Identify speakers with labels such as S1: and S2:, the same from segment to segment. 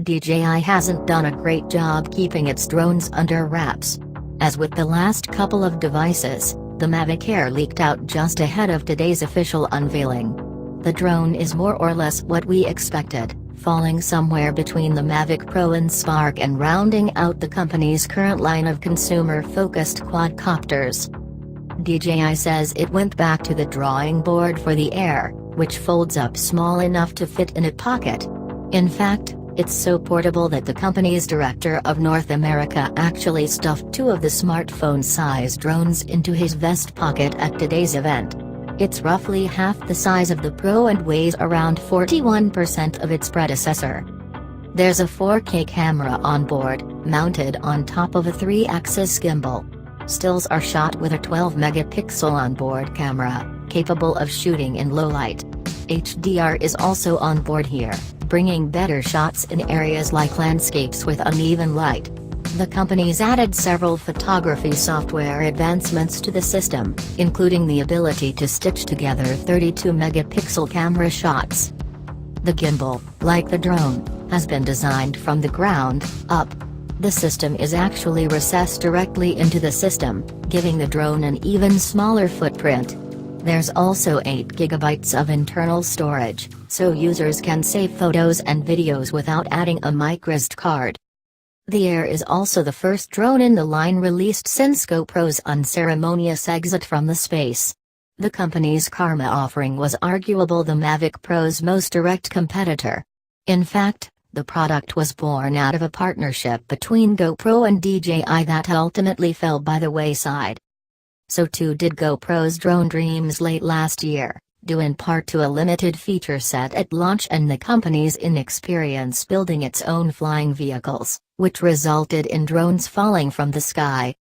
S1: DJI hasn't done a great job keeping its drones under wraps. As with the last couple of devices, the Mavic Air leaked out just ahead of today's official unveiling. The drone is more or less what we expected, falling somewhere between the Mavic Pro and Spark and rounding out the company's current line of consumer-focused quadcopters. DJI says it went back to the drawing board for the Air, which folds up small enough to fit in a pocket. In fact, it's so portable that the company's director of North America actually stuffed two of the smartphone-sized drones into his vest pocket at today's event. It's roughly half the size of the Pro and weighs around 41% of its predecessor. There's a 4K camera on board, mounted on top of a 3-axis gimbal. Stills are shot with a 12-megapixel onboard camera, capable of shooting in low light. HDR is also on board here, bringing better shots in areas like landscapes with uneven light. The company's added several photography software advancements to the system, including the ability to stitch together 32-megapixel camera shots. The gimbal, like the drone, has been designed from the ground up. The system is actually recessed directly into the system, giving the drone an even smaller footprint. There's also 8 GB of internal storage, so users can save photos and videos without adding a microSD card. The Air is also the first drone in the line released since GoPro's unceremonious exit from the space. The company's Karma offering was arguably the Mavic Pro's most direct competitor. In fact, the product was born out of a partnership between GoPro and DJI that ultimately fell by the wayside. So too did GoPro's drone dreams late last year, due in part to a limited feature set at launch and the company's inexperience building its own flying vehicles, which resulted in drones falling from the sky.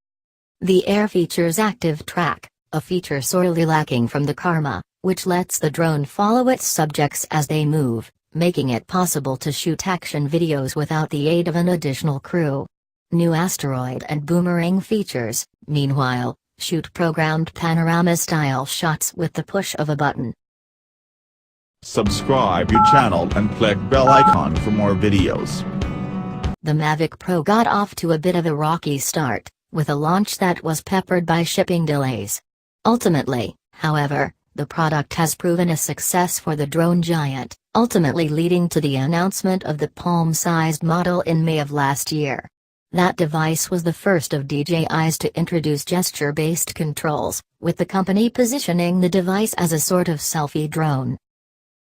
S1: The Air features active track, a feature sorely lacking from the Karma, which lets the drone follow its subjects as they move, making it possible to shoot action videos without the aid of an additional crew. New asteroid and boomerang features, meanwhile, shoot programmed panorama-style shots with the push of a button.
S2: Subscribe your channel and click bell icon for more videos.
S1: The Mavic Pro got off to a bit of a rocky start, with a launch that was peppered by shipping delays. Ultimately, however, the product has proven a success for the drone giant, ultimately leading to the announcement of the palm-sized model in May of last year. That device was the first of DJI's to introduce gesture-based controls, with the company positioning the device as a sort of selfie drone.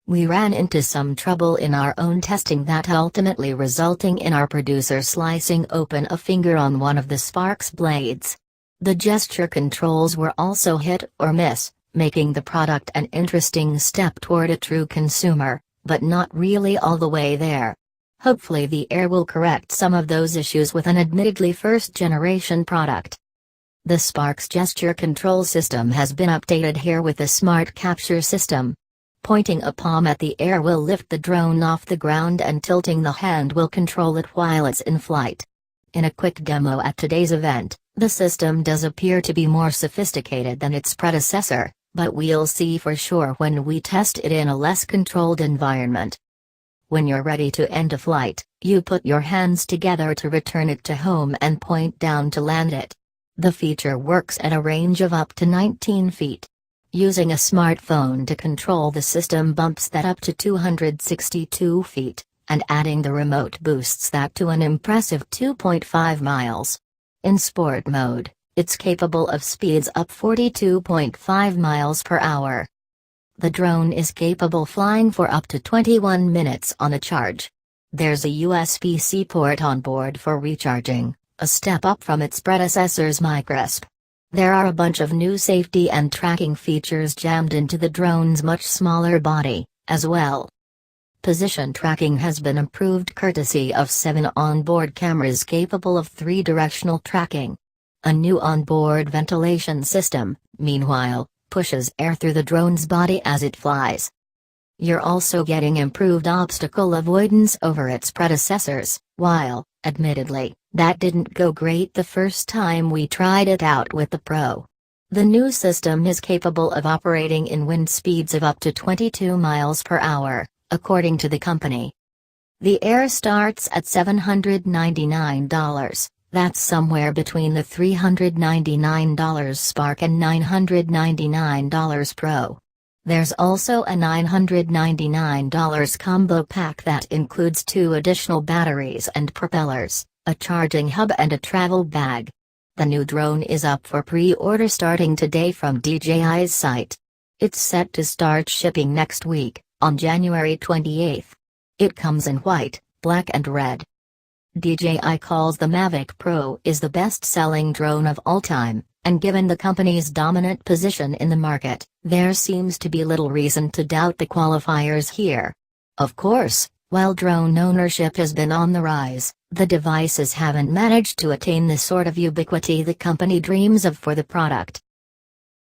S1: We ran into some trouble in our own testing that ultimately resulting in our producer slicing open a finger on one of the Spark's blades. The gesture controls were also hit or miss, making the product an interesting step toward a true consumer, but not really all the way there. Hopefully the Air will correct some of those issues with an admittedly first-generation product. The Spark's gesture control system has been updated here with a smart capture system. Pointing a palm at the Air will lift the drone off the ground and tilting the hand will control it while it's in flight. In a quick demo at today's event, the system does appear to be more sophisticated than its predecessor, but we'll see for sure when we test it in a less controlled environment. When you're ready to end a flight, you put your hands together to return it to home and point down to land it. The feature works at a range of up to 19 feet. Using a smartphone to control the system bumps that up to 262 feet, and adding the remote boosts that to an impressive 2.5 miles. In sport mode, it's capable of speeds up 42.5 miles per hour. The drone is capable flying for up to 21 minutes on a charge. There's a USB-C port on board for recharging, a step up from its predecessor's microSD. There are a bunch of new safety and tracking features jammed into the drone's much smaller body, as well. Position tracking has been improved courtesy of 7 onboard cameras capable of 3-directional tracking. A new onboard ventilation system, meanwhile, pushes air through the drone's body as it flies. You're also getting improved obstacle avoidance over its predecessors, while, admittedly, that didn't go great the first time we tried it out with the Pro. The new system is capable of operating in wind speeds of up to 22 miles per hour, according to the company. The Air starts at $799, that's somewhere between the $399 Spark and $999 Pro. There's also a $999 combo pack that includes 2 additional batteries and propellers, a charging hub and a travel bag. The new drone is up for pre-order starting today from DJI's site. It's set to start shipping next week, on January 28. It comes in white, black and red. DJI calls the Mavic Pro is the best-selling drone of all time, and given the company's dominant position in the market, there seems to be little reason to doubt the qualifiers here. Of course, while drone ownership has been on the rise, the devices haven't managed to attain the sort of ubiquity the company dreams of for the product.